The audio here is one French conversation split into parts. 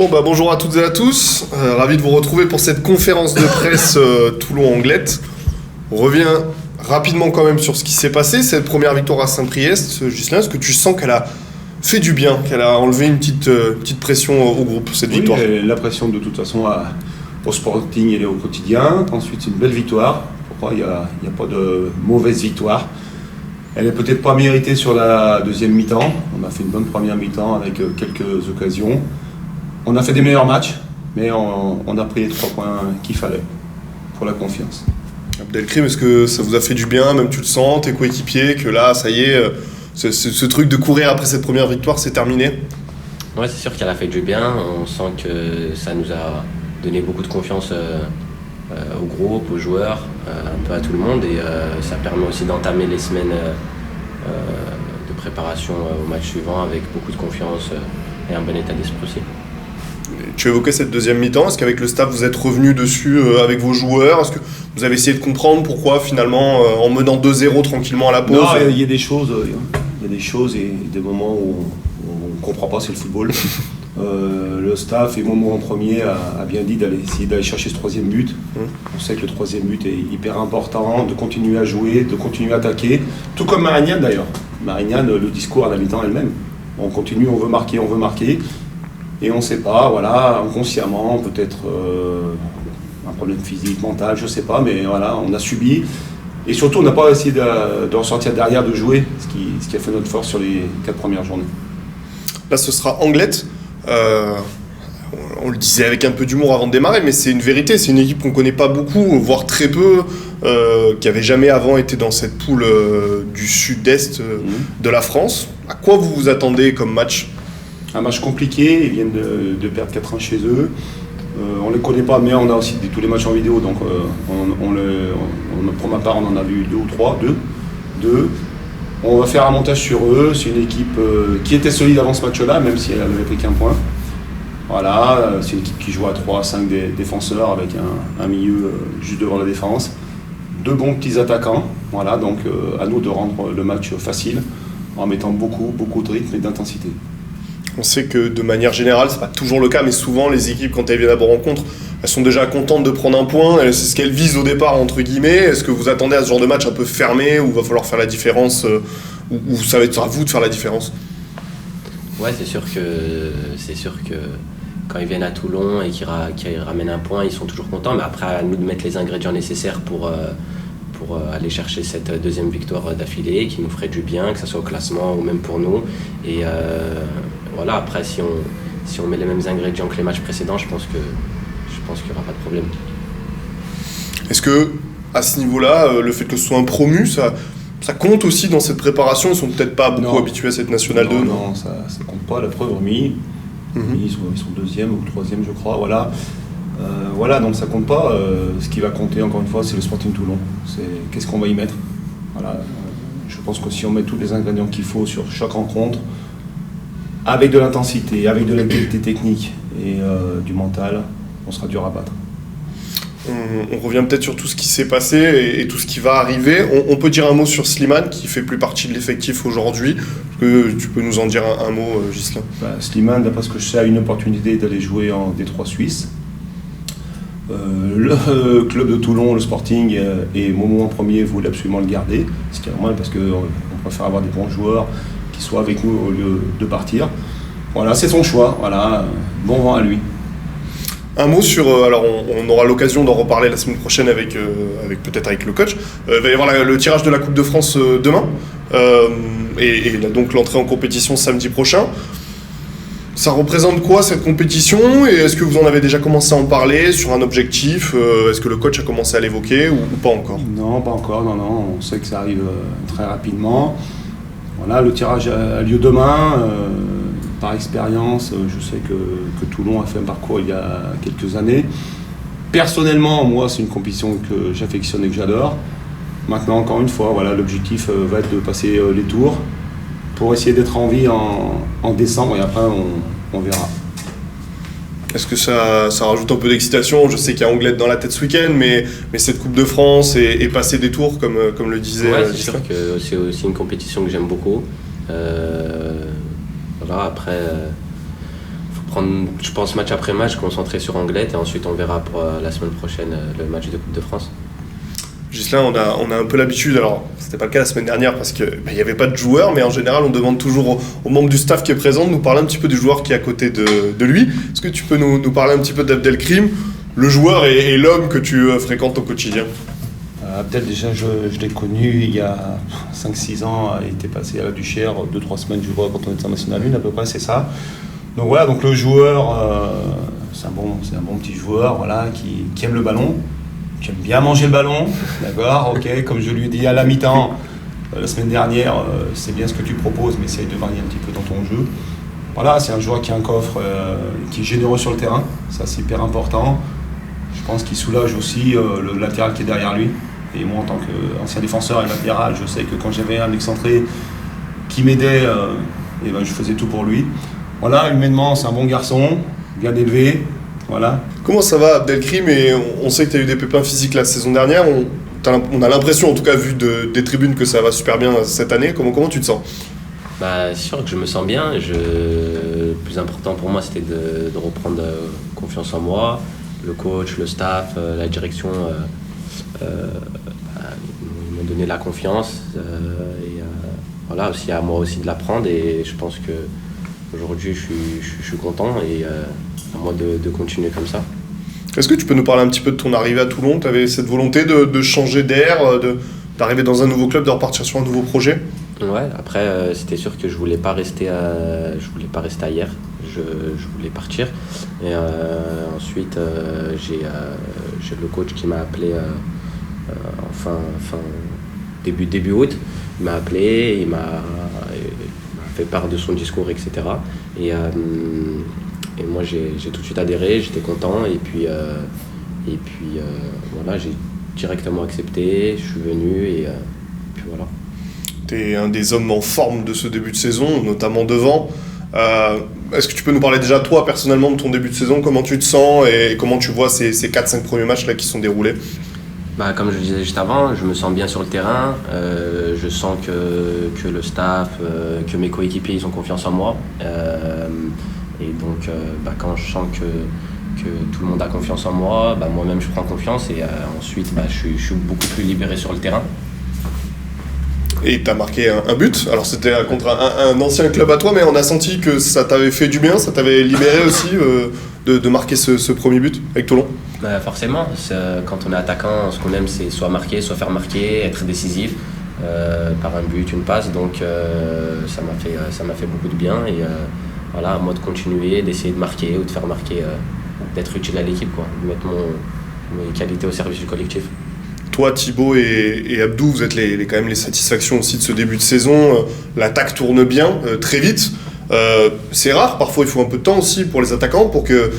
Bonjour à toutes et à tous, ravi de vous retrouver pour cette conférence de presse Toulon-Anglette. On revient rapidement quand même sur ce qui s'est passé, cette première victoire à Saint-Priest. Ghislain, est-ce que tu sens qu'elle a fait du bien, qu'elle a enlevé une petite pression au groupe, cette victoire? La pression de toute façon au Sporting, elle est au quotidien. Ensuite, c'est une belle victoire. Il n'y a pas de mauvaise victoire. Elle n'est peut-être pas méritée sur la deuxième mi-temps. On a fait une bonne première mi-temps avec quelques occasions. On a fait des meilleurs matchs, mais on a pris les 3 points qu'il fallait pour la confiance. Abdelkrim, est-ce que ça vous a fait du bien, même tu le sens, tes coéquipiers, que là, ça y est, ce truc de courir après cette première victoire, c'est terminé? Ouais, c'est sûr qu'elle a fait du bien. On sent que ça nous a donné beaucoup de confiance au groupe, aux joueurs, un peu à tout le monde. Et ça permet aussi d'entamer les semaines de préparation au match suivant avec beaucoup de confiance et un bon état d'esprit aussi. Tu évoquais cette deuxième mi-temps, est-ce qu'avec le staff vous êtes revenu dessus avec vos joueurs? Est-ce que vous avez essayé de comprendre pourquoi finalement en menant 2-0 tranquillement à la pause? Non, il y a des choses et des moments où on ne comprend pas, c'est le football. Le staff et Momo en premier a bien dit essayer d'aller chercher ce troisième but. On sait que le troisième but est hyper important, de continuer à jouer, de continuer à attaquer. Tout comme Marignane d'ailleurs. Marignane, le discours à la mi-temps elle-même. On continue, on veut marquer. Et on ne sait pas, voilà, inconsciemment, peut-être un problème physique, mental, je ne sais pas, mais voilà, on a subi. Et surtout, on n'a pas essayé de ressortir derrière, de jouer, ce qui a fait notre force sur les 4 premières journées. Là, ce sera Anglette. On le disait avec un peu d'humour avant de démarrer, mais c'est une vérité. C'est une équipe qu'on ne connaît pas beaucoup, voire très peu, qui n'avait jamais avant été dans cette poule du sud-est de la France. À quoi vous vous attendez comme match? Un match compliqué, ils viennent de perdre 4-1 chez eux. On ne les connaît pas, mais on a aussi tous les matchs en vidéo, donc pour ma part, on en a vu 2 ou 3, 2. On va faire un montage sur eux. C'est une équipe qui était solide avant ce match-là, même si elle n'avait pris qu'un point. Voilà, c'est une équipe qui joue à 3 à 5 défenseurs avec un milieu juste devant la défense. 2 bons petits attaquants. Voilà, donc à nous de rendre le match facile en mettant beaucoup de rythme et d'intensité. On sait que de manière générale, c'est pas toujours le cas, mais souvent les équipes, quand elles viennent à vos rencontres, elles sont déjà contentes de prendre un point. C'est ce qu'elles visent au départ, entre guillemets. Est-ce que vous attendez à ce genre de match un peu fermé, où il va falloir faire la différence, ou ça va être à vous de faire la différence? Ouais, c'est sûr que quand ils viennent à Toulon et qu'ils ramènent un point, ils sont toujours contents. Mais après, à nous de mettre les ingrédients nécessaires pour aller chercher cette deuxième victoire d'affilée, qui nous ferait du bien, que ce soit au classement ou même pour nous. Et voilà, après, si on met les mêmes ingrédients que les matchs précédents, je pense qu'il n'y aura pas de problème. Est-ce que, à ce niveau-là, le fait que ce soit un promu, ça compte aussi dans cette préparation? Ils sont peut-être pas beaucoup habitués à cette Nationale 2. Non, ça compte pas. La preuve, remis. Ils sont 2e ou 3e, je crois. Voilà, donc ça compte pas. Ce qui va compter, encore une fois, c'est le Sporting Toulon. Qu'est-ce qu'on va y mettre? Voilà. Je pense que si on met tous les ingrédients qu'il faut sur chaque rencontre, avec de l'intensité, avec de la qualité technique et du mental, on sera dur à battre. On revient peut-être sur tout ce qui s'est passé et tout ce qui va arriver. On peut dire un mot sur Slimane, qui fait plus partie de l'effectif aujourd'hui. Que tu peux nous en dire un mot, Ghislain? Slimane, d'après ce que je sais, a une opportunité d'aller jouer en D3 suisse. Le club de Toulon, le Sporting et Momo en premier voulaient absolument le garder, ce qui est normal parce qu'on préfère avoir des bons joueurs qui soient avec nous au lieu de partir. Voilà, c'est son choix. Voilà, bon vent à lui. Un mot sur, alors on aura l'occasion d'en reparler la semaine prochaine peut-être avec le coach. Il va y avoir le tirage de la Coupe de France demain et donc l'entrée en compétition samedi prochain. Ça représente quoi cette compétition, et est-ce que vous en avez déjà commencé à en parler sur un objectif? Est-ce que le coach a commencé à l'évoquer ou pas encore? Non, pas encore, non, on sait que ça arrive très rapidement. Voilà, le tirage a lieu demain. Par expérience, je sais que Toulon a fait un parcours il y a quelques années. Personnellement, moi, c'est une compétition que j'affectionne et que j'adore. Maintenant, encore une fois, voilà, l'objectif va être de passer les tours pour essayer d'être en vie en décembre, et après, on verra. Est-ce que ça rajoute un peu d'excitation? Je sais qu'il y a Anglette dans la tête ce week-end, mais cette Coupe de France et passer des tours, comme le disait... Ouais, c'est sûr que c'est aussi une compétition que j'aime beaucoup. Voilà, après, faut prendre, je pense, match après match, concentrer sur Anglet et ensuite on verra pour la semaine prochaine le match de Coupe de France. Ghislain, on a un peu l'habitude, alors c'était pas le cas la semaine dernière parce qu'il n'y avait pas de joueur, mais en général on demande toujours aux membres du staff qui est présent de nous parler un petit peu du joueur qui est à côté de lui. Est-ce que tu peux nous parler un petit peu d'Abdelkrim, le joueur et l'homme que tu fréquentes au quotidien? Abdel, déjà, je l'ai connu il y a 5-6 ans, il était passé à la Duchère, 2-3 semaines, je vois, quand on était en National 1, à peu près, c'est ça. Donc voilà, donc le joueur, c'est un bon petit joueur, voilà, qui aime le ballon, qui aime bien manger le ballon, d'accord, ok, comme je lui ai dit à la mi-temps, la semaine dernière, c'est bien ce que tu proposes, mais essaye de varier un petit peu dans ton jeu. Voilà, c'est un joueur qui a un coffre, qui est généreux sur le terrain, ça c'est hyper important. Je pense qu'il soulage aussi le latéral qui est derrière lui. Et moi, en tant qu'ancien défenseur et latéral, je sais que quand j'avais un excentré qui m'aidait, et ben, je faisais tout pour lui. Voilà, humainement, c'est un bon garçon, bien élevé. Voilà. Comment ça va, Abdelkrim? Et on sait que tu as eu des pépins physiques la saison dernière. On a l'impression, en tout cas, vu des tribunes, que ça va super bien cette année. Comment tu te sens? C'est sûr que je me sens bien. Le plus important pour moi, c'était de reprendre confiance en moi. Le coach, le staff, la direction ils m'ont donné la confiance. Voilà, aussi à moi aussi de la prendre. Et je pense qu'aujourd'hui, je suis content et à moi de continuer comme ça. Est-ce que tu peux nous parler un petit peu de ton arrivée à Toulon? Tu avais cette volonté de changer d'air, d'arriver dans un nouveau club, de repartir sur un nouveau projet? Ouais, après c'était sûr que je voulais pas rester ailleurs, je voulais partir. Et ensuite j'ai le coach qui m'a appelé début août. Il m'a appelé, il m'a fait part de son discours, etc. Et moi j'ai tout de suite adhéré, j'étais content et puis voilà, j'ai directement accepté, je suis venu et puis voilà. Tu es un des hommes en forme de ce début de saison, notamment devant. Est-ce que tu peux nous parler déjà, toi, personnellement, de ton début de saison? Comment tu te sens et comment tu vois ces 4-5 premiers matchs là, qui sont déroulés? Comme je le disais juste avant, je me sens bien sur le terrain. Je sens que le staff, que mes coéquipiers, ils ont confiance en moi. Et donc, quand je sens que tout le monde a confiance en moi, moi-même, je prends confiance. Et ensuite, je suis beaucoup plus libéré sur le terrain. Et tu as marqué un but. Alors c'était contre un ancien club à toi, mais on a senti que ça t'avait fait du bien, ça t'avait libéré aussi de marquer ce premier but avec Toulon. Forcément, quand on est attaquant, ce qu'on aime c'est soit marquer, soit faire marquer, être décisif par un but, une passe. Donc ça m'a fait beaucoup de bien et voilà, à moi de continuer, d'essayer de marquer ou de faire marquer, d'être utile à l'équipe, de mettre mes qualités au service du collectif. Toi, Thibaut et Abdou, vous êtes quand même les satisfactions aussi de ce début de saison. L'attaque tourne bien, très vite. C'est rare, parfois il faut un peu de temps aussi pour les attaquants pour que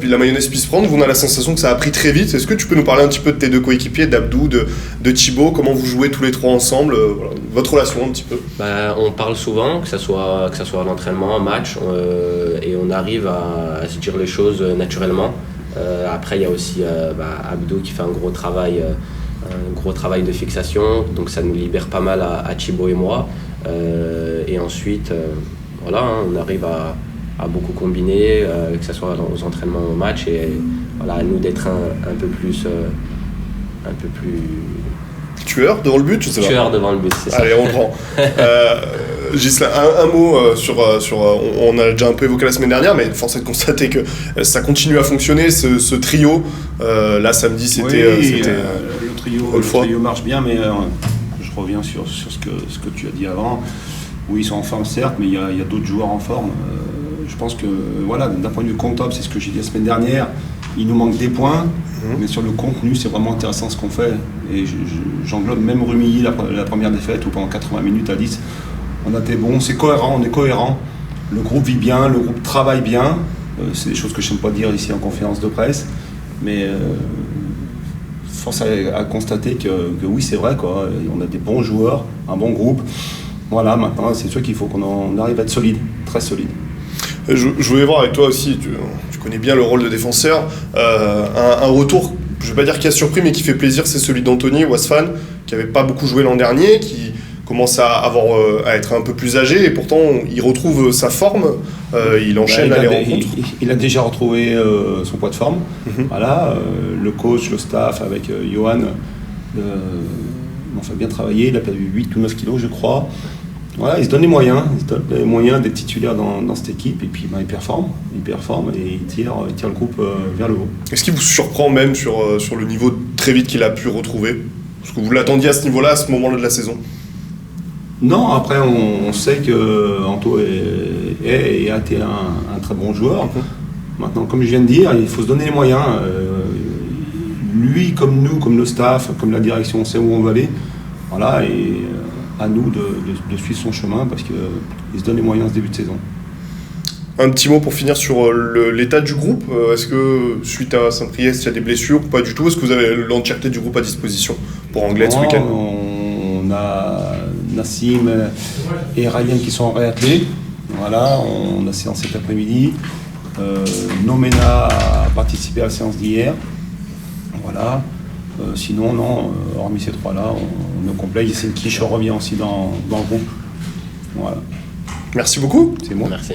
la mayonnaise puisse prendre. On a la sensation que ça a pris très vite. Est-ce que tu peux nous parler un petit peu de tes deux coéquipiers, d'Abdou, de Thibaut, comment vous jouez tous les trois ensemble, voilà, votre relation un petit peu? On parle souvent, que ça soit à l'entraînement, en match, et on arrive à se dire les choses naturellement. Après il y a aussi Abdou qui fait un gros travail de fixation, donc ça nous libère pas mal à Thibaut et moi. Et ensuite, voilà, on arrive à beaucoup combiner, que ce soit aux entraînements ou au match, et voilà, à nous d'être un peu plus tueur devant le but, je sais pas. Tueur devant le but, c'est ça. Allez, on prend. Ghislain, un mot sur on a déjà un peu évoqué la semaine dernière, mais force est de constater que ça continue à fonctionner, ce trio. Là, samedi, c'était... le trio marche bien, mais je reviens sur ce que tu as dit avant. Oui, ils sont en forme, certes, mais il y a d'autres joueurs en forme. Je pense que, voilà, d'un point de vue comptable, c'est ce que j'ai dit la semaine dernière, il nous manque des points, mais sur le contenu, c'est vraiment intéressant ce qu'on fait. Et j'englobe même Rumilly, la première défaite, où pendant 80 minutes à 10, on a été bons, c'est cohérent, on est cohérent. Le groupe vit bien, le groupe travaille bien. C'est des choses que je n'aime pas dire ici en conférence de presse, mais force à constater que oui, c'est vrai, quoi. On a des bons joueurs, un bon groupe. Voilà, maintenant, c'est sûr qu'il faut qu'on arrive à être solide, très solide. Je voulais voir avec toi aussi, tu connais bien le rôle de défenseur, un retour, je ne vais pas dire qui a surpris, mais qui fait plaisir, c'est celui d'Anthony Wasfan, qui n'avait pas beaucoup joué l'an dernier, qui commence à être un peu plus âgé et pourtant il retrouve sa forme, il enchaîne les rencontres. Il a déjà retrouvé son poids de forme. Voilà, le coach, le staff avec Johan m'ont fait bien travailler, il a perdu 8 ou 9 kilos je crois. Voilà, il se donne les moyens d'être titulaire dans cette équipe et puis il performe et il tire le groupe vers le haut. Est-ce qu'il vous surprend même sur le niveau très vite qu'il a pu retrouver? Est-ce que vous l'attendiez à ce niveau-là, à ce moment-là de la saison? Non, après on sait que Anto a été un très bon joueur. Maintenant, comme je viens de dire, il faut se donner les moyens. Lui, comme nous, comme le staff, comme la direction, on sait où on va aller. Voilà, et à nous de suivre son chemin parce qu'il se donne les moyens en ce début de saison. Un petit mot pour finir sur l'état du groupe. Est-ce que suite à Saint-Priest, il y a des blessures ou pas du tout? Est-ce que vous avez l'entièreté du groupe à disposition pour Anglet ce week-end? On a Nassim et Ryan qui sont réattelés. Voilà, on a séance cet après-midi. Nomena a participé à la séance d'hier. Voilà. Sinon, non, hormis ces trois-là, on est complet. Yassine Kish revient aussi dans le groupe. Voilà. Merci beaucoup. C'est moi. Merci.